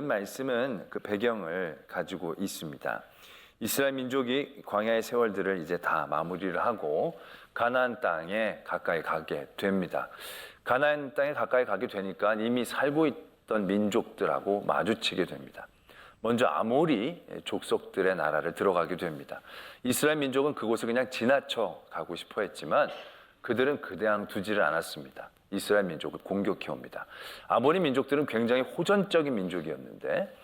읽은 말씀은 그 배경을 가지고 있습니다. 이스라엘 민족이 광야의 세월들을 이제 다 마무리를 하고 가나안 땅에 가까이 가게 됩니다. 가나안 땅에 가까이 가게 되니까 이미 살고 있던 민족들하고 마주치게 됩니다. 먼저 아모리 족속들의 나라를 들어가게 됩니다. 이스라엘 민족은 그곳을 그냥 지나쳐 가고 싶어 했지만 그들은 그대양 두지를 않았습니다. 이스라엘 민족을 공격해 옵니다. 아모리 민족들은 굉장히 호전적인 민족이었는데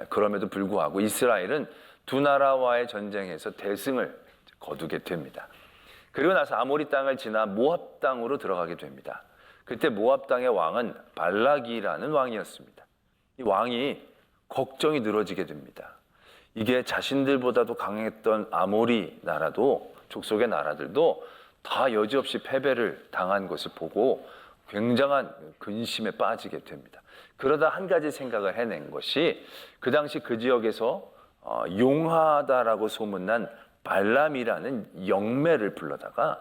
그럼에도 불구하고 이스라엘은 두 나라와의 전쟁에서 대승을 거두게 됩니다. 그리고 나서 아모리 땅을 지나 모압 땅으로 들어가게 됩니다. 그때 모압 땅의 왕은 발락이라는 왕이었습니다. 이 왕이 걱정이 늘어지게 됩니다. 이게 자신들보다도 강했던 아모리 나라도 족속의 나라들도 다 여지없이 패배를 당한 것을 보고 굉장한 근심에 빠지게 됩니다. 그러다 한 가지 생각을 해낸 것이 그 당시 그 지역에서 용하다라고 소문난 발람이라는 영매를 불러다가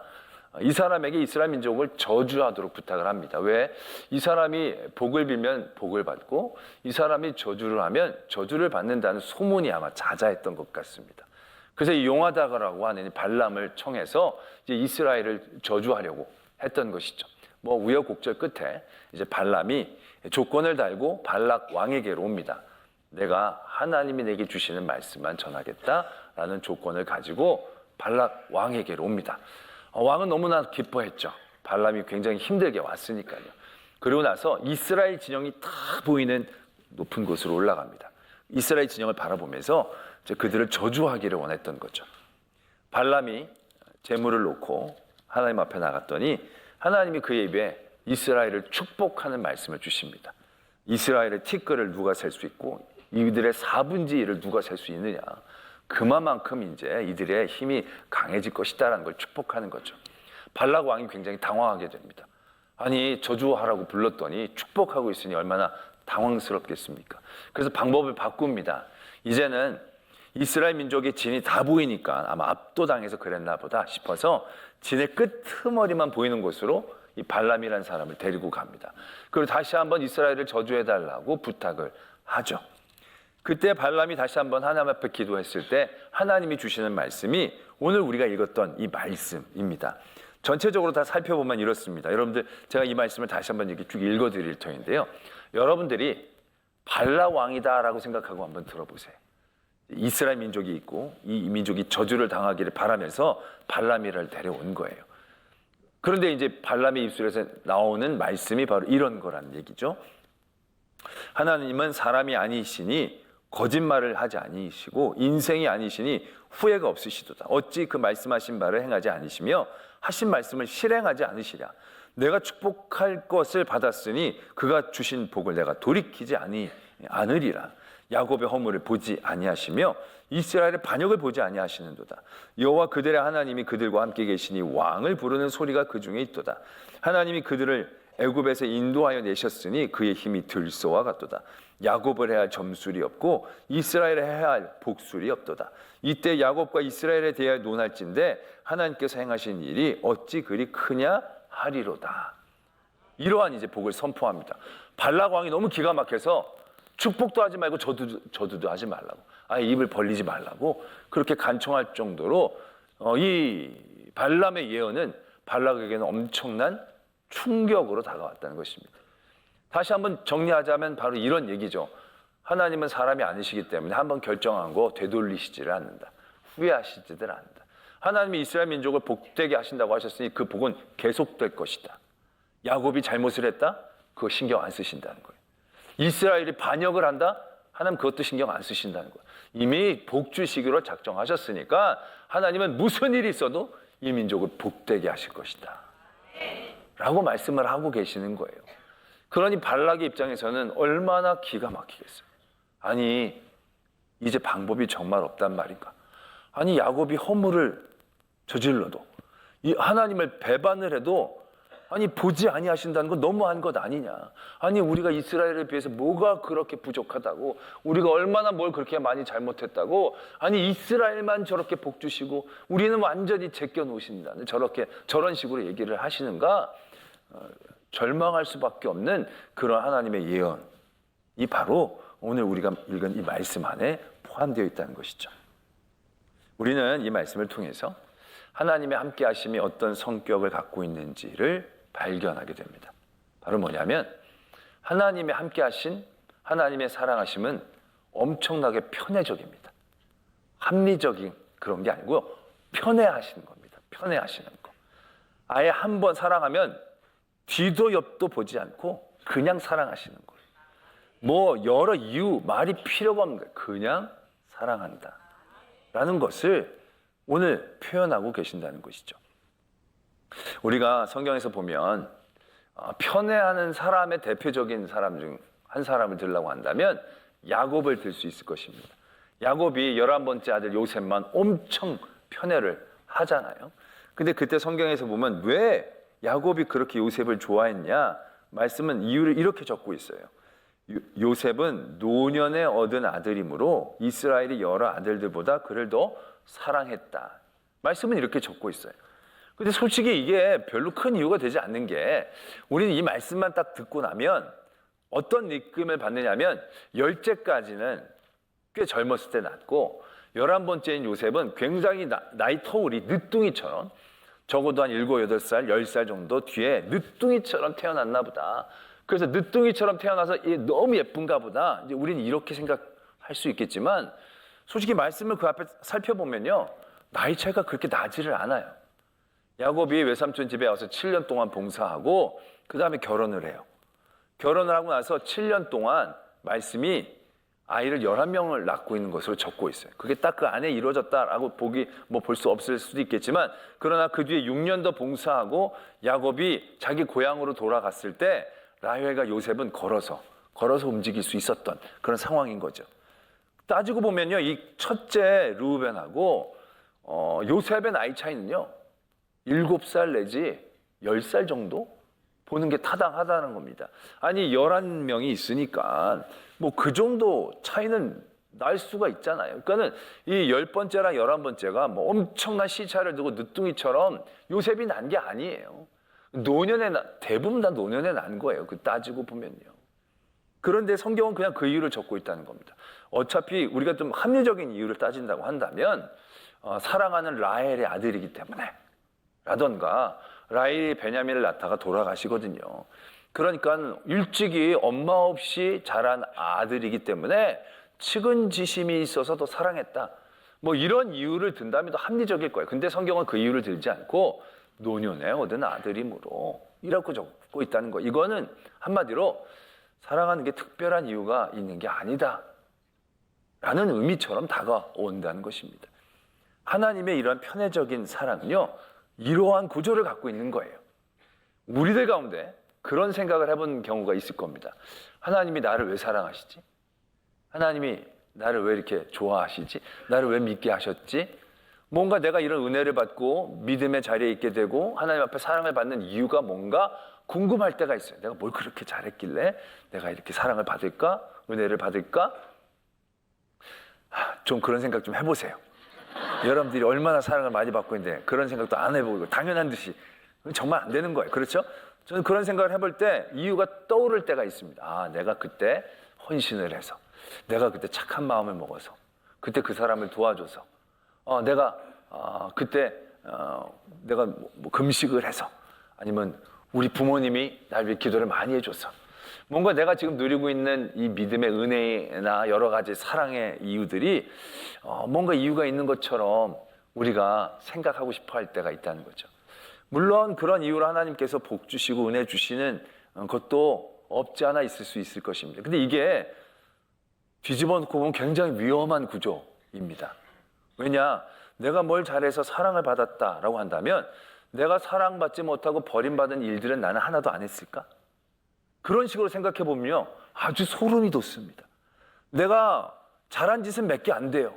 이 사람에게 이스라엘 민족을 저주하도록 부탁을 합니다. 왜? 이 사람이 복을 빌면 복을 받고 이 사람이 저주를 하면 저주를 받는다는 소문이 아마 자자했던 것 같습니다. 그래서 이 용하다라고 하는 이 발람을 청해서 이제 이스라엘을 저주하려고 했던 것이죠. 뭐 우여곡절 끝에 이제 발람이 조건을 달고 발락 왕에게로 옵니다. 내가 하나님이 내게 주시는 말씀만 전하겠다라는 조건을 가지고 발락 왕에게로 옵니다. 왕은 너무나 기뻐했죠. 발람이 굉장히 힘들게 왔으니까요. 그리고 나서 이스라엘 진영이 다 보이는 높은 곳으로 올라갑니다. 이스라엘 진영을 바라보면서 그들을 저주하기를 원했던 거죠. 발람이 제물을 놓고 하나님 앞에 나갔더니 하나님이 그의 입에 이스라엘을 축복하는 말씀을 주십니다. 이스라엘의 티끌을 누가 셀 수 있고 이들의 4분의 1을 누가 셀 수 있느냐. 그만큼 이제 이들의 힘이 강해질 것이다라는 걸 축복하는 거죠. 발락 왕이 굉장히 당황하게 됩니다. 아니 저주하라고 불렀더니 축복하고 있으니 얼마나 당황스럽겠습니까? 그래서 방법을 바꿉니다. 이제는 이스라엘 민족의 진이 다 보이니까 아마 압도당해서 그랬나 보다 싶어서 진의 끄트머리만 보이는 곳으로 이 발람이라는 사람을 데리고 갑니다. 그리고 다시 한번 이스라엘을 저주해달라고 부탁을 하죠. 그때 발람이 다시 한번 하나님 앞에 기도했을 때 하나님이 주시는 말씀이 오늘 우리가 읽었던 이 말씀입니다. 전체적으로 다 살펴보면 이렇습니다. 여러분들 제가 이 말씀을 다시 한번 이렇게 쭉 읽어드릴 터인데요. 여러분들이 발락 왕이다라고 생각하고 한번 들어보세요. 이스라엘 민족이 있고 이 민족이 저주를 당하기를 바라면서 발람이를 데려온 거예요. 그런데 이제 발람의 입술에서 나오는 말씀이 바로 이런 거라는 얘기죠. 하나님은 사람이 아니시니 거짓말을 하지 아니시고 인생이 아니시니 후회가 없으시도다. 어찌 그 말씀하신 바를 행하지 아니시며 하신 말씀을 실행하지 않으시랴. 내가 축복할 것을 받았으니 그가 주신 복을 내가 돌이키지 않으리라. 야곱의 허물을 보지 아니하시며 이스라엘의 반역을 보지 아니하시는도다. 여호와 그들의 하나님이 그들과 함께 계시니 왕을 부르는 소리가 그 중에 있도다. 하나님이 그들을 애굽에서 인도하여 내셨으니 그의 힘이 들소와 같도다. 야곱을 해야 할 점술이 없고 이스라엘을 해야 할 복술이 없도다. 이때 야곱과 이스라엘에 대하여 논할진대 하나님께서 행하신 일이 어찌 그리 크냐 하리로다. 이러한 이제 복을 선포합니다. 발락 왕이 너무 기가 막혀서 축복도 하지 말고 저주도 하지 말라고, 아예 입을 벌리지 말라고 그렇게 간청할 정도로 이 발람의 예언은 발락에게는 엄청난 충격으로 다가왔다는 것입니다. 다시 한번 정리하자면 바로 이런 얘기죠. 하나님은 사람이 아니시기 때문에 한번 결정한 거 되돌리시지를 않는다. 후회하시지를 않는다. 하나님이 이스라엘 민족을 복되게 하신다고 하셨으니 그 복은 계속될 것이다. 야곱이 잘못을 했다? 그거 신경 안 쓰신다는 거예요. 이스라엘이 반역을 한다? 하나님 그것도 신경 안 쓰신다는 거예요. 이미 복 주시기로 작정하셨으니까 하나님은 무슨 일이 있어도 이 민족을 복되게 하실 것이다 라고 말씀을 하고 계시는 거예요. 그러니 발락의 입장에서는 얼마나 기가 막히겠어요. 아니 이제 방법이 정말 없단 말인가. 아니 야곱이 허물을 저질러도 이 하나님을 배반을 해도 아니 보지 아니하신다는 건 너무한 것 아니냐. 아니 우리가 이스라엘에 비해서 뭐가 그렇게 부족하다고, 우리가 얼마나 뭘 그렇게 많이 잘못했다고, 아니 이스라엘만 저렇게 복 주시고 우리는 완전히 제껴 놓으신다는 저런 식으로 얘기를 하시는가. 절망할 수밖에 없는 그런 하나님의 예언이 바로 오늘 우리가 읽은 이 말씀 안에 포함되어 있다는 것이죠. 우리는 이 말씀을 통해서 하나님의 함께 하심이 어떤 성격을 갖고 있는지를 발견하게 됩니다. 바로 뭐냐면 하나님의 함께 하신 하나님의 사랑하심은 엄청나게 편애적입니다. 합리적인 그런 게 아니고요. 편애하시는 겁니다. 편애하시는 거. 아예 한 번 사랑하면 뒤도 옆도 보지 않고 그냥 사랑하시는 거예요. 뭐 여러 이유, 말이 필요가 없는 거예요. 그냥 사랑한다 라는 것을 오늘 표현하고 계신다는 것이죠. 우리가 성경에서 보면 편애하는 사람의 대표적인 사람 중 한 사람을 들라고 한다면 야곱을 들 수 있을 것입니다. 야곱이 11번째 아들 요셉만 엄청 편애를 하잖아요. 근데 그때 성경에서 보면 왜 야곱이 그렇게 요셉을 좋아했냐? 말씀은 이유를 이렇게 적고 있어요. 요셉은 노년에 얻은 아들이므로 이스라엘이 여러 아들들보다 그를 더 사랑했다. 말씀은 이렇게 적고 있어요. 근데 솔직히 이게 별로 큰 이유가 되지 않는 게 우리는 이 말씀만 딱 듣고 나면 어떤 느낌을 받느냐면 10째까지는 꽤 젊었을 때 낳고 11번째인 요셉은 굉장히 나이 터울이 늦둥이처럼 적어도 한 7, 8살, 10살 정도 뒤에 늦둥이처럼 태어났나 보다. 그래서 늦둥이처럼 태어나서 너무 예쁜가 보다. 이제 우리는 이렇게 생각할 수 있겠지만 솔직히 말씀을 그 앞에 살펴보면요. 나이 차이가 그렇게 나지를 않아요. 야곱이 외삼촌 집에 와서 7년 동안 봉사하고 그 다음에 결혼을 해요. 결혼을 하고 나서 7년 동안 말씀이 아이를 11명을 낳고 있는 것으로 적고 있어요. 그게 딱 그 안에 이루어졌다라고 볼 수 없을 수도 있겠지만 그러나 그 뒤에 6년 더 봉사하고 야곱이 자기 고향으로 돌아갔을 때 라헬과 요셉은 걸어서 움직일 수 있었던 그런 상황인 거죠. 따지고 보면요. 이 첫째 르우벤하고 요셉의 나이 차이는요. 7살 내지 10살 정도 보는 게 타당하다는 겁니다. 아니 11명이 있으니까 뭐 그 정도 차이는 날 수가 있잖아요. 그러니까는 이 10번째랑 11번째가 뭐 엄청난 시차를 두고 늦둥이처럼 요셉이 난 게 아니에요. 대부분 다 노년에 난 거예요. 그 따지고 보면요. 그런데 성경은 그냥 그 이유를 적고 있다는 겁니다. 어차피 우리가 좀 합리적인 이유를 따진다고 한다면 사랑하는 라헬의 아들이기 때문에 라던가 라헬이 베냐민을 낳다가 돌아가시거든요. 그러니까 일찍이 엄마 없이 자란 아들이기 때문에 측은지심이 있어서 더 사랑했다. 뭐 이런 이유를 든다면 더 합리적일 거예요. 근데 성경은 그 이유를 들지 않고 노년에 얻은 아들이므로 이라고 적고 있다는 거. 이거는 한마디로 사랑하는 게 특별한 이유가 있는 게 아니다 라는 의미처럼 다가온다는 것입니다. 하나님의 이런 편애적인 사랑은요. 이러한 구조를 갖고 있는 거예요. 우리들 가운데 그런 생각을 해본 경우가 있을 겁니다. 하나님이 나를 왜 사랑하시지? 하나님이 나를 왜 이렇게 좋아하시지? 나를 왜 믿게 하셨지? 뭔가 내가 이런 은혜를 받고 믿음의 자리에 있게 되고 하나님 앞에 사랑을 받는 이유가 뭔가 궁금할 때가 있어요. 내가 뭘 그렇게 잘했길래 내가 이렇게 사랑을 받을까? 은혜를 받을까? 좀 그런 생각 좀 해보세요. 여러분들이 얼마나 사랑을 많이 받고 있는데 그런 생각도 안 해보고 당연한 듯이 정말 안 되는 거예요. 그렇죠? 저는 그런 생각을 해볼 때 이유가 떠오를 때가 있습니다. 내가 그때 헌신을 해서 내가 그때 착한 마음을 먹어서 그때 그 사람을 도와줘서 내가 그때 내가 뭐 금식을 해서 아니면 우리 부모님이 날 위해 기도를 많이 해줘서 뭔가 내가 지금 누리고 있는 이 믿음의 은혜나 여러 가지 사랑의 이유들이 뭔가 이유가 있는 것처럼 우리가 생각하고 싶어 할 때가 있다는 거죠. 물론 그런 이유로 하나님께서 복 주시고 은혜 주시는 것도 없지 않아 있을 수 있을 것입니다. 근데 이게 뒤집어 놓고 보면 굉장히 위험한 구조입니다. 왜냐? 내가 뭘 잘해서 사랑을 받았다라고 한다면 내가 사랑받지 못하고 버림받은 일들은 나는 하나도 안 했을까? 그런 식으로 생각해 보면요. 아주 소름이 돋습니다. 내가 잘한 짓은 몇 개 안 돼요.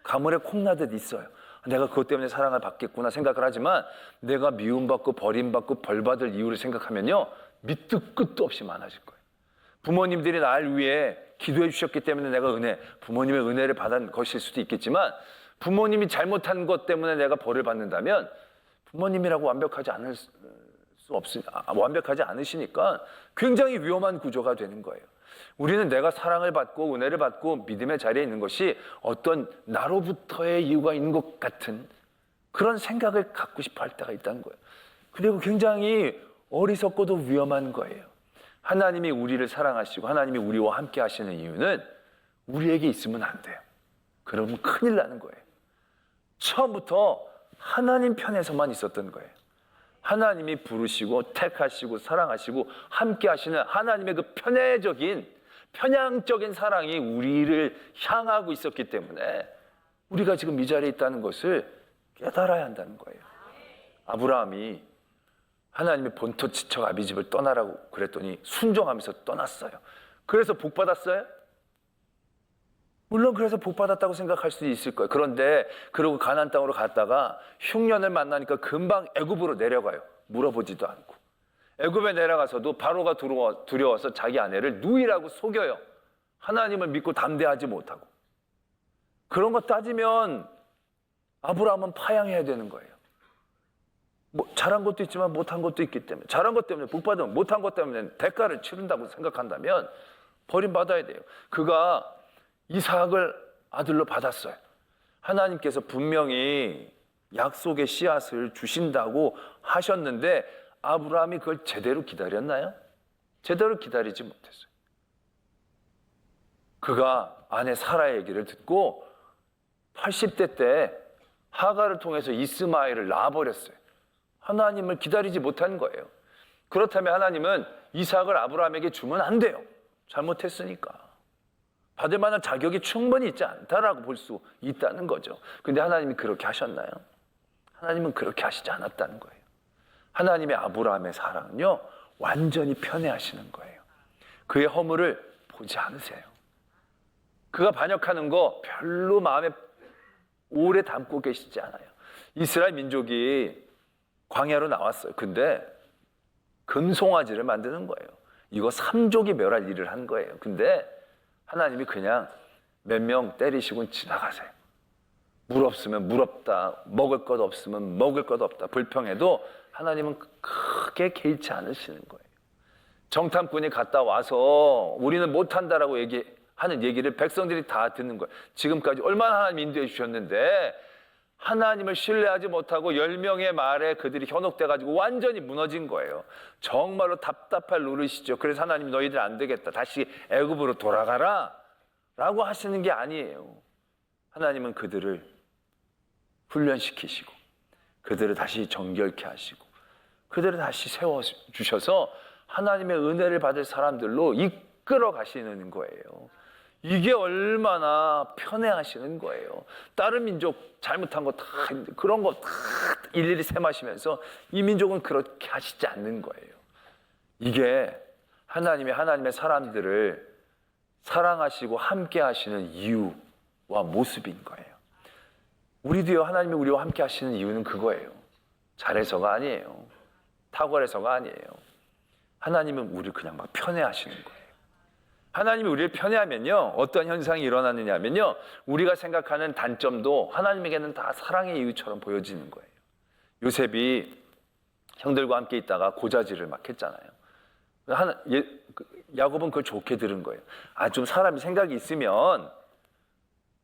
가물에 콩나듯 있어요. 내가 그것 때문에 사랑을 받겠구나 생각을 하지만 내가 미움받고 버림받고 벌받을 이유를 생각하면요. 밑도 끝도 없이 많아질 거예요. 부모님들이 날 위해 기도해 주셨기 때문에 내가 부모님의 은혜를 받은 것일 수도 있겠지만 부모님이 잘못한 것 때문에 내가 벌을 받는다면 부모님이라고 완벽하지 않으시니까 굉장히 위험한 구조가 되는 거예요. 우리는 내가 사랑을 받고 은혜를 받고 믿음의 자리에 있는 것이 어떤 나로부터의 이유가 있는 것 같은 그런 생각을 갖고 싶어 할 때가 있다는 거예요. 그리고 굉장히 어리석고도 위험한 거예요. 하나님이 우리를 사랑하시고 하나님이 우리와 함께 하시는 이유는 우리에게 있으면 안 돼요. 그러면 큰일 나는 거예요. 처음부터 하나님 편에서만 있었던 거예요. 하나님이 부르시고 택하시고 사랑하시고 함께 하시는 하나님의 그 편향적인 사랑이 우리를 향하고 있었기 때문에 우리가 지금 이 자리에 있다는 것을 깨달아야 한다는 거예요. 아브라함이 하나님의 본토 지척 아비집을 떠나라고 그랬더니 순종하면서 떠났어요. 그래서 복 받았어요? 물론 그래서 복 받았다고 생각할 수도 있을 거예요. 그런데 그러고 가나안 땅으로 갔다가 흉년을 만나니까 금방 애굽으로 내려가요. 물어보지도 않고. 애굽에 내려가서도 바로가 두려워서 자기 아내를 누이라고 속여요. 하나님을 믿고 담대하지 못하고. 그런 거 따지면 아브라함은 파양해야 되는 거예요. 뭐 잘한 것도 있지만 못한 것도 있기 때문에, 잘한 것 때문에 복 받으면 못한 것 때문에 대가를 치른다고 생각한다면 버림받아야 돼요. 그가 이삭을 아들로 받았어요. 하나님께서 분명히 약속의 씨앗을 주신다고 하셨는데 아브라함이 그걸 제대로 기다렸나요? 제대로 기다리지 못했어요. 그가 아내 사라의 얘기를 듣고 80대 때 하가를 통해서 이스마엘을 낳아버렸어요. 하나님을 기다리지 못한 거예요. 그렇다면 하나님은 이삭을 아브라함에게 주면 안 돼요. 잘못했으니까. 받을 만한 자격이 충분히 있지 않다라고 볼 수 있다는 거죠. 근데 하나님이 그렇게 하셨나요? 하나님은 그렇게 하시지 않았다는 거예요. 하나님의 아브라함의 사랑은요, 완전히 편애하시는 거예요. 그의 허물을 보지 않으세요. 그가 반역하는 거 별로 마음에 오래 담고 계시지 않아요. 이스라엘 민족이 광야로 나왔어요. 근데 금송아지를 만드는 거예요. 이거 3족이 멸할 일을 한 거예요. 근데 하나님이 그냥 몇 명 때리시고 지나가세요. 물 없으면 물 없다. 먹을 것 없으면 먹을 것 없다. 불평해도 하나님은 크게 개의치 않으시는 거예요. 정탐꾼이 갔다 와서 우리는 못한다라고 하는 얘기를 백성들이 다 듣는 거예요. 지금까지 얼마나 하나님 인도해 주셨는데 하나님을 신뢰하지 못하고 10명의 말에 그들이 현혹돼가지고 완전히 무너진 거예요. 정말로 답답할 노릇이죠. 그래서 하나님 너희들 안 되겠다. 다시 애굽으로 돌아가라 라고 하시는 게 아니에요. 하나님은 그들을 훈련시키시고 그들을 다시 정결케 하시고 그들을 다시 세워주셔서 하나님의 은혜를 받을 사람들로 이끌어 가시는 거예요. 이게 얼마나 편애하시는 거예요. 다른 민족 잘못한 거 다 그런 거 다 일일이 세마시면서 이 민족은 그렇게 하시지 않는 거예요. 이게 하나님의 사람들을 사랑하시고 함께 하시는 이유와 모습인 거예요. 우리도요, 하나님이 우리와 함께 하시는 이유는 그거예요. 잘해서가 아니에요. 탁월해서가 아니에요. 하나님은 우리를 그냥 막 편애하시는 거예요. 하나님이 우리를 편애하면요, 어떤 현상이 일어나느냐 하면요, 우리가 생각하는 단점도 하나님에게는 다 사랑의 이유처럼 보여지는 거예요. 요셉이 형들과 함께 있다가 고자질을 막 했잖아요. 야곱은 그걸 좋게 들은 거예요. 좀 사람이 생각이 있으면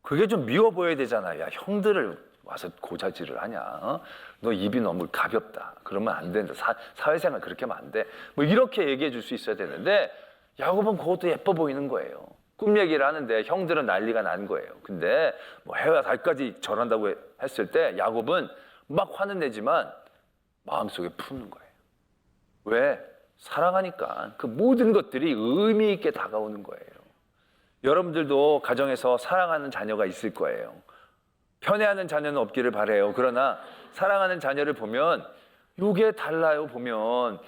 그게 좀 미워 보여야 되잖아요. 야, 형들을 와서 고자질을 하냐? 너 입이 너무 가볍다. 그러면 안 된다. 사회생활 그렇게 하면 안 돼. 뭐 이렇게 얘기해 줄 수 있어야 되는데 야곱은 그것도 예뻐 보이는 거예요. 꿈 얘기를 하는데 형들은 난리가 난 거예요. 근데 뭐 해와 달까지 절한다고 했을 때 야곱은 막 화는 내지만 마음속에 푸는 거예요. 왜? 사랑하니까 그 모든 것들이 의미 있게 다가오는 거예요. 여러분들도 가정에서 사랑하는 자녀가 있을 거예요. 편애하는 자녀는 없기를 바라요. 그러나 사랑하는 자녀를 보면 이게 달라요. 보면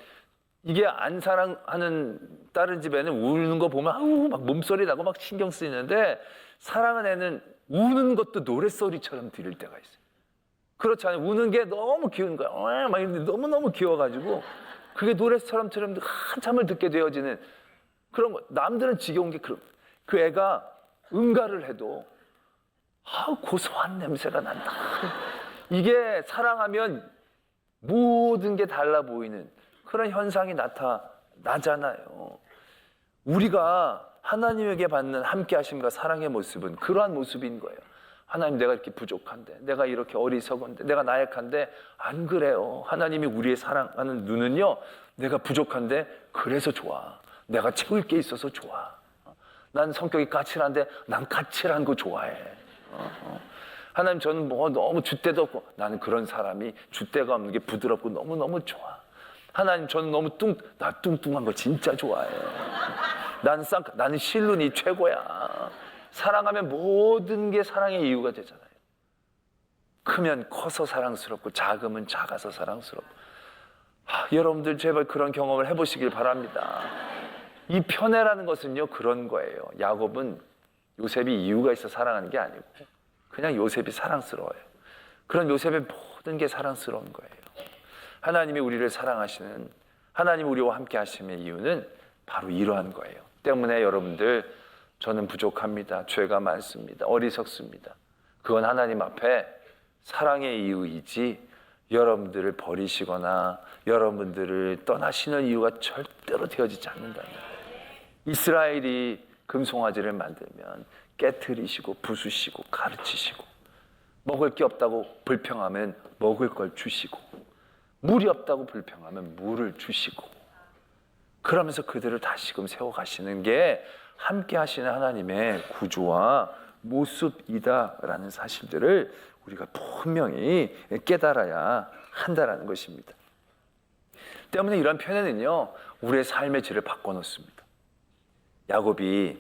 이게 안 사랑하는 다른 집에는 우는 거 보면 아우 막 몸소리 나고 막 신경 쓰이는데 사랑하는 애는 우는 것도 노랫소리처럼 들릴 때가 있어요. 그렇지 않아요? 우는 게 너무 귀여운 거야. 막 너무너무 귀여워가지고 그게 노랫처럼 한참을 듣게 되어지는 그런 거. 남들은 지겨운 게 그 애가 응가를 해도 고소한 냄새가 난다. 이게 사랑하면 모든 게 달라 보이는 그런 현상이 나타나잖아요. 우리가 하나님에게 받는 함께 하심과 사랑의 모습은 그러한 모습인 거예요. 하나님, 내가 이렇게 부족한데, 내가 이렇게 어리석은데, 내가 나약한데 안 그래요. 하나님이 우리의 사랑하는 눈은요, 내가 부족한데 그래서 좋아. 내가 채울 게 있어서 좋아. 난 성격이 까칠한데 난 까칠한 거 좋아해. 하나님, 저는 뭐 너무 줏대도 없고, 나는 그런 사람이 줏대가 없는 게 부드럽고 너무너무 좋아. 하나님, 저는 너무 나 뚱뚱한 거 진짜 좋아해. 나는 실눈이 최고야. 사랑하면 모든 게 사랑의 이유가 되잖아요. 크면 커서 사랑스럽고 작으면 작아서 사랑스럽고. 여러분들 제발 그런 경험을 해보시길 바랍니다. 이 편애라는 것은요, 그런 거예요. 야곱은 요셉이 이유가 있어 사랑하는 게 아니고 그냥 요셉이 사랑스러워요. 그런 요셉의 모든 게 사랑스러운 거예요. 하나님이 우리를 사랑하시는, 하나님 우리와 함께 하심의 이유는 바로 이러한 거예요. 때문에 여러분들, 저는 부족합니다. 죄가 많습니다. 어리석습니다. 그건 하나님 앞에 사랑의 이유이지 여러분들을 버리시거나 여러분들을 떠나시는 이유가 절대로 되어지지 않는다는 거예요. 이스라엘이 금송아지를 만들면 깨트리시고 부수시고 가르치시고, 먹을 게 없다고 불평하면 먹을 걸 주시고, 물이 없다고 불평하면 물을 주시고, 그러면서 그들을 다시금 세워가시는 게 함께 하시는 하나님의 구조와 모습이다라는 사실들을 우리가 분명히 깨달아야 한다는 것입니다. 때문에 이런 편애는요, 우리의 삶의 질을 바꿔놓습니다. 야곱이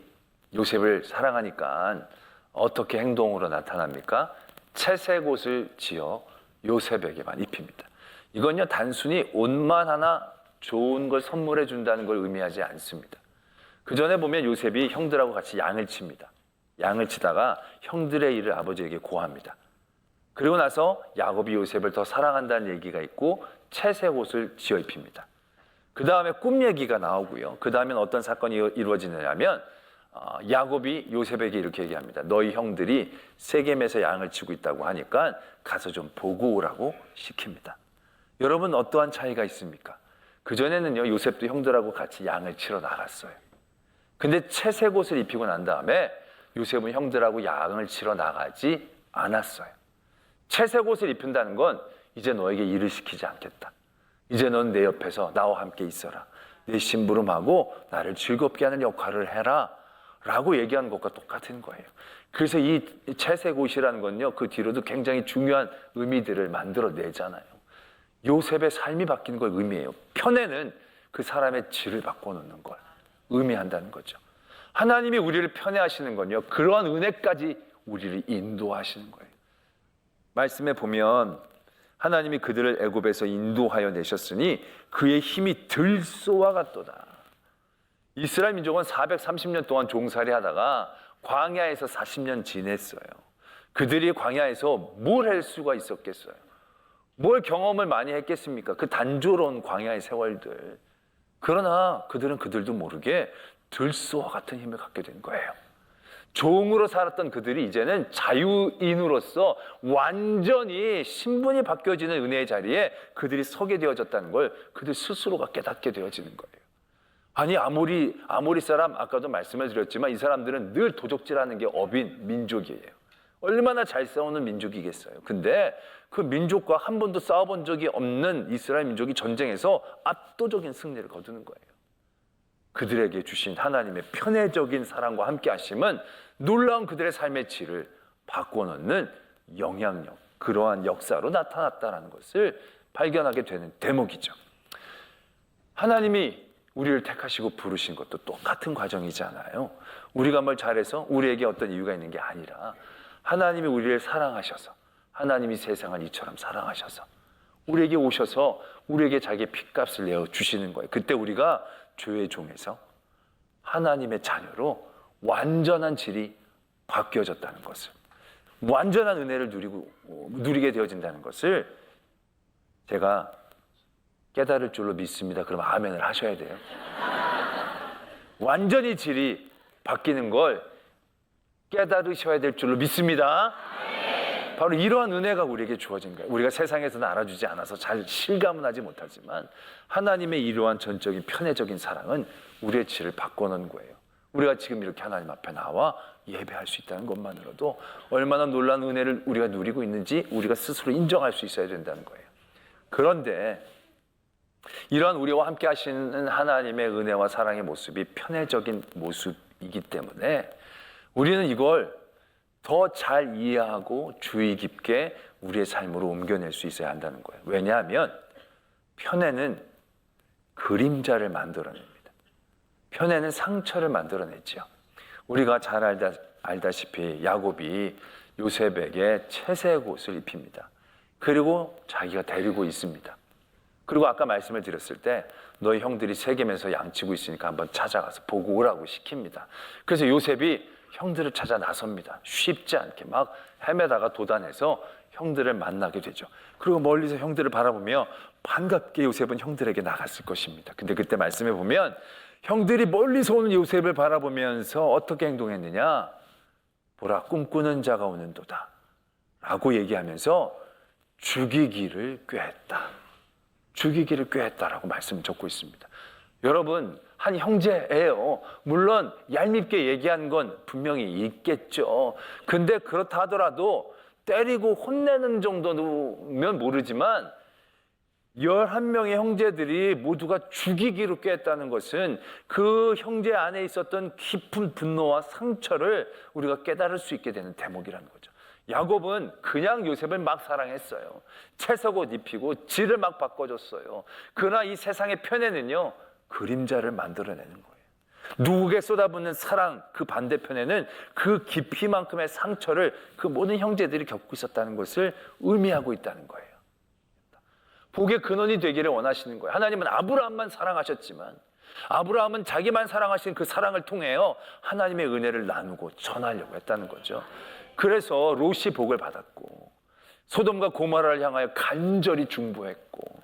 요셉을 사랑하니까 어떻게 행동으로 나타납니까? 채색 옷을 지어 요셉에게만 입힙니다. 이건요, 단순히 옷만 하나 좋은 걸 선물해 준다는 걸 의미하지 않습니다. 그 전에 보면 요셉이 형들하고 같이 양을 칩니다. 양을 치다가 형들의 일을 아버지에게 고합니다. 그리고 나서 야곱이 요셉을 더 사랑한다는 얘기가 있고 채색 옷을 지어 입힙니다. 그 다음에 꿈 얘기가 나오고요. 그 다음엔 어떤 사건이 이루어지느냐면 야곱이 요셉에게 이렇게 얘기합니다. 너희 형들이 세겜에서 양을 치고 있다고 하니까 가서 좀 보고 오라고 시킵니다. 여러분, 어떠한 차이가 있습니까? 그전에는요, 요셉도 형들하고 같이 양을 치러 나갔어요. 근데 채색 옷을 입히고 난 다음에 요셉은 형들하고 양을 치러 나가지 않았어요. 채색 옷을 입힌다는 건 이제 너에게 일을 시키지 않겠다. 이제 넌 내 옆에서 나와 함께 있어라. 내 심부름하고 나를 즐겁게 하는 역할을 해라 라고 얘기하는 것과 똑같은 거예요. 그래서 이 채색 옷이라는 건요, 그 뒤로도 굉장히 중요한 의미들을 만들어내잖아요. 요셉의 삶이 바뀌는 걸 의미해요. 편애는 그 사람의 질을 바꿔놓는 걸 의미한다는 거죠. 하나님이 우리를 편애하시는 건요, 그러한 은혜까지 우리를 인도하시는 거예요. 말씀에 보면 하나님이 그들을 애굽에서 인도하여 내셨으니 그의 힘이 들소와 같도다. 이스라엘 민족은 430년 동안 종살이 하다가 광야에서 40년 지냈어요. 그들이 광야에서 뭘 할 수가 있었겠어요? 뭘 경험을 많이 했겠습니까? 그 단조로운 광야의 세월들. 그러나 그들은 그들도 모르게 들소와 같은 힘을 갖게 된 거예요. 종으로 살았던 그들이 이제는 자유인으로서 완전히 신분이 바뀌어지는 은혜의 자리에 그들이 서게 되어졌다는 걸 그들 스스로가 깨닫게 되어지는 거예요. 아니, 아모리 사람, 아까도 말씀을 드렸지만 이 사람들은 늘 도적질하는 게 업인 민족이에요. 얼마나 잘 싸우는 민족이겠어요. 근데 그 민족과 한 번도 싸워본 적이 없는 이스라엘 민족이 전쟁에서 압도적인 승리를 거두는 거예요. 그들에게 주신 하나님의 편애적인 사랑과 함께 하심은 놀라운 그들의 삶의 질을 바꿔놓는 영향력, 그러한 역사로 나타났다는 것을 발견하게 되는 대목이죠. 하나님이 우리를 택하시고 부르신 것도 똑같은 과정이잖아요. 우리가 뭘 잘해서 우리에게 어떤 이유가 있는 게 아니라 하나님이 우리를 사랑하셔서, 하나님이 세상을 이처럼 사랑하셔서 우리에게 오셔서 우리에게 자기의 핏값을 내어주시는 거예요. 그때 우리가 죄의 종에서 하나님의 자녀로 완전한 질이 바뀌어졌다는 것을, 완전한 은혜를 누리게 되어진다는 것을 제가 깨달을 줄로 믿습니다. 그럼 아멘을 하셔야 돼요. 완전히 질이 바뀌는 걸 깨달으셔야 될 줄로 믿습니다. 바로 이러한 은혜가 우리에게 주어진 거예요. 우리가 세상에서는 알아주지 않아서 잘 실감은 하지 못하지만 하나님의 이러한 전적인 편애적인 사랑은 우리의 질을 바꿔놓은 거예요. 우리가 지금 이렇게 하나님 앞에 나와 예배할 수 있다는 것만으로도 얼마나 놀라운 은혜를 우리가 누리고 있는지 우리가 스스로 인정할 수 있어야 된다는 거예요. 그런데 이러한 우리와 함께 하시는 하나님의 은혜와 사랑의 모습이 편애적인 모습이기 때문에 우리는 이걸 더 잘 이해하고 주의 깊게 우리의 삶으로 옮겨낼 수 있어야 한다는 거예요. 왜냐하면 편애는 그림자를 만들어냅니다. 편애는 상처를 만들어냈죠. 우리가 잘 알다시피 야곱이 요셉에게 채색 옷을 입힙니다. 그리고 자기가 데리고 있습니다. 그리고 아까 말씀을 드렸을 때 너희 형들이 세겜에서 양치고 있으니까 한번 찾아가서 보고 오라고 시킵니다. 그래서 요셉이 형들을 찾아 나섭니다. 쉽지 않게 막 헤매다가 도단해서 형들을 만나게 되죠. 그리고 멀리서 형들을 바라보며 반갑게 요셉은 형들에게 나갔을 것입니다. 근데 그때 말씀해 보면 형들이 멀리서 오는 요셉을 바라보면서 어떻게 행동했느냐? 보라, 꿈꾸는 자가 오는도다 라고 얘기하면서 죽이기를 꾀했다. 죽이기를 꾀했다라고 말씀을 적고 있습니다. 여러분, 한 형제예요. 물론 얄밉게 얘기한 건 분명히 있겠죠. 근데 그렇다 하더라도 때리고 혼내는 정도면 모르지만 11명의 형제들이 모두가 죽이기로 꾀했다는 것은 그 형제 안에 있었던 깊은 분노와 상처를 우리가 깨달을 수 있게 되는 대목이라는 거죠. 야곱은 그냥 요셉을 막 사랑했어요. 채석옷 입히고 질을 막 바꿔줬어요. 그러나 이 세상의 편애는요, 그림자를 만들어내는 거예요. 누구에게 쏟아붓는 사랑 그 반대편에는 그 깊이만큼의 상처를 그 모든 형제들이 겪고 있었다는 것을 의미하고 있다는 거예요. 복의 근원이 되기를 원하시는 거예요. 하나님은 아브라함만 사랑하셨지만 아브라함은 자기만 사랑하신 그 사랑을 통해요 하나님의 은혜를 나누고 전하려고 했다는 거죠. 그래서 롯이 복을 받았고 소돔과 고모라를 향하여 간절히 중보했고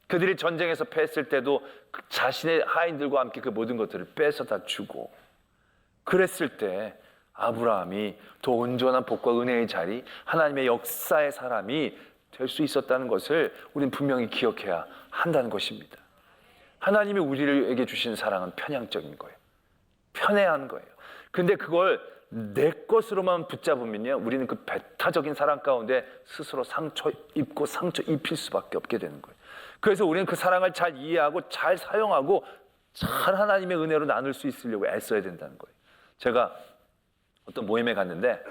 그들이 전쟁에서 패했을 때도 자신의 하인들과 함께 그 모든 것들을 뺏어다 주고 그랬을 때 아브라함이 더 온전한 복과 은혜의 자리, 하나님의 역사의 사람이 될 수 있었다는 것을 우리는 분명히 기억해야 한다는 것입니다. 하나님이 우리에게 주신 사랑은 편향적인 거예요. 편애한 거예요. 근데 그걸 내 것으로만 붙잡으면요, 우리는 그 배타적인 사랑 가운데 스스로 상처 입고 상처 입힐 수밖에 없게 되는 거예요. 그래서 우리는 그 사랑을 잘 이해하고 잘 사용하고 잘 하나님의 은혜로 나눌 수 있으려고 애써야 된다는 거예요. 제가 어떤 모임에 갔는데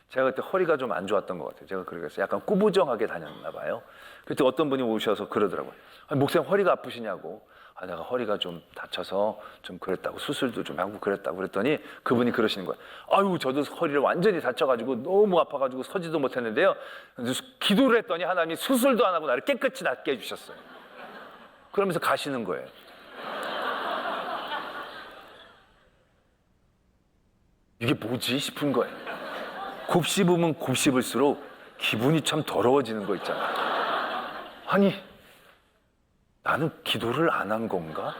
제가 그때 허리가 좀 안 좋았던 것 같아요. 제가 그래서 약간 꾸부정하게 다녔나 봐요. 그때 어떤 분이 오셔서 그러더라고요. 목사님 허리가 아프시냐고. 내가 허리가 좀 다쳐서 좀 그랬다고, 수술도 좀 하고 그랬다고 그랬더니 그분이 그러시는 거예요. 아유, 저도 허리를 완전히 다쳐가지고 너무 아파가지고 서지도 못했는데요, 기도를 했더니 하나님이 수술도 안 하고 나를 깨끗이 낫게 해주셨어요. 그러면서 가시는 거예요. 이게 뭐지 싶은 거예요. 곱씹으면 곱씹을수록 기분이 참 더러워지는 거 있잖아요. 아니, 나는 기도를 안 한 건가?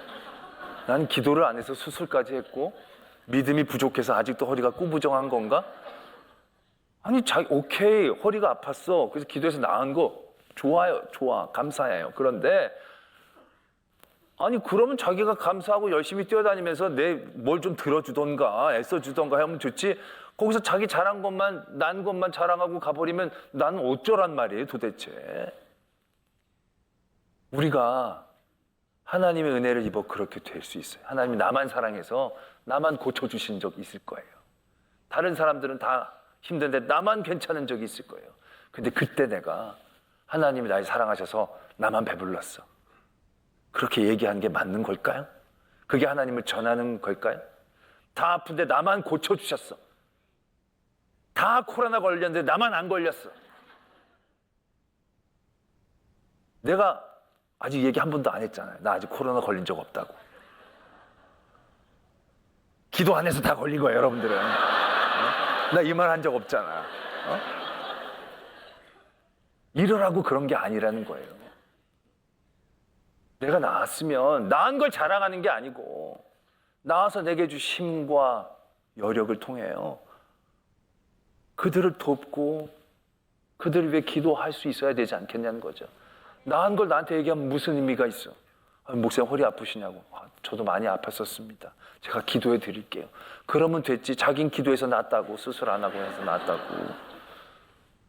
나는 기도를 안 해서 수술까지 했고 믿음이 부족해서 아직도 허리가 꾸부정한 건가? 아니, 오케이, 허리가 아팠어. 그래서 기도해서 나은 거 좋아요, 좋아, 감사해요. 그런데 아니, 그러면 자기가 감사하고 열심히 뛰어다니면서 내 뭘 좀 들어주던가 애써주던가 하면 좋지, 거기서 자기 잘한 것만, 난 것만 자랑하고 가버리면 나는 어쩌란 말이에요 도대체. 우리가 하나님의 은혜를 입어 그렇게 될 수 있어요. 하나님이 나만 사랑해서 나만 고쳐주신 적 있을 거예요. 다른 사람들은 다 힘든데 나만 괜찮은 적이 있을 거예요. 근데 그때 내가 하나님이 날 사랑하셔서 나만 배불렀어, 그렇게 얘기하는 게 맞는 걸까요? 그게 하나님을 전하는 걸까요? 다 아픈데 나만 고쳐주셨어. 다 코로나 걸렸는데 나만 안 걸렸어. 내가 아직 얘기 한 번도 안 했잖아요. 나 아직 코로나 걸린 적 없다고. 기도 안 해서 다 걸린 거예요, 여러분들은. 나 이 말 한 적 없잖아. 이러라고 그런 게 아니라는 거예요. 내가 나았으면 나은 걸 자랑하는 게 아니고 나와서 내게 주신 힘과 여력을 통해요 그들을 돕고 그들을 위해 기도할 수 있어야 되지 않겠냐는 거죠. 나은 걸 나한테 얘기하면 무슨 의미가 있어? 목사님 허리 아프시냐고. 저도 많이 아팠었습니다. 제가 기도해 드릴게요. 그러면 됐지. 자긴 기도해서 낫다고, 수술 안 하고 해서 낫다고.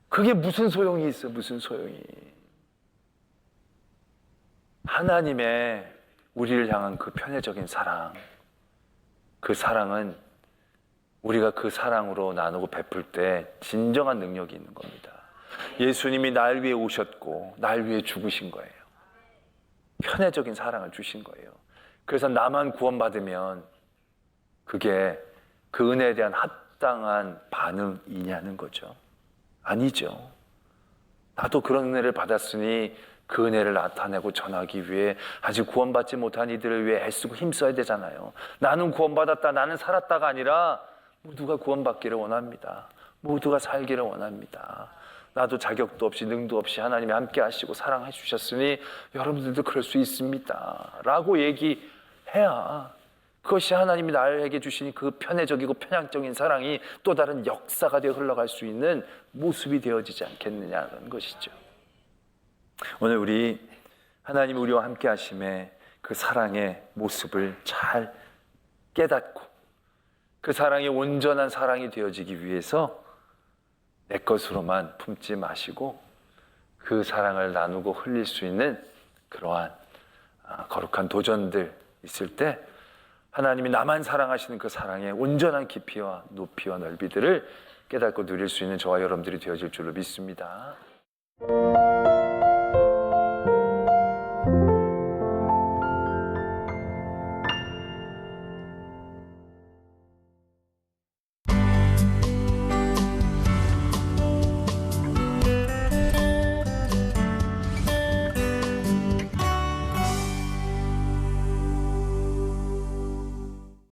그게 무슨 소용이 있어, 무슨 소용이. 하나님의 우리를 향한 그 편애적인 사랑, 그 사랑은 우리가 그 사랑으로 나누고 베풀 때 진정한 능력이 있는 겁니다. 예수님이 날 위해 오셨고 날 위해 죽으신 거예요. 편애적인 사랑을 주신 거예요. 그래서 나만 구원받으면 그게 그 은혜에 대한 합당한 반응이냐는 거죠. 아니죠. 나도 그런 은혜를 받았으니 그 은혜를 나타내고 전하기 위해 아직 구원받지 못한 이들을 위해 애쓰고 힘써야 되잖아요. 나는 구원받았다, 나는 살았다가 아니라 모두가 구원받기를 원합니다. 모두가 살기를 원합니다. 나도 자격도 없이 능도 없이 하나님이 함께 하시고 사랑해 주셨으니 여러분들도 그럴 수 있습니다 라고 얘기해야 그것이 하나님이 나에게 주신 그 편애적이고 편향적인 사랑이 또 다른 역사가 되어 흘러갈 수 있는 모습이 되어지지 않겠느냐는 것이죠. 오늘 우리 하나님이 우리와 함께 하심에 그 사랑의 모습을 잘 깨닫고 그 사랑이 온전한 사랑이 되어지기 위해서 내 것으로만 품지 마시고 그 사랑을 나누고 흘릴 수 있는 그러한 거룩한 도전들 있을 때 하나님이 나만 사랑하시는 그 사랑의 온전한 깊이와 높이와 넓이들을 깨닫고 누릴 수 있는 저와 여러분들이 되어질 줄로 믿습니다.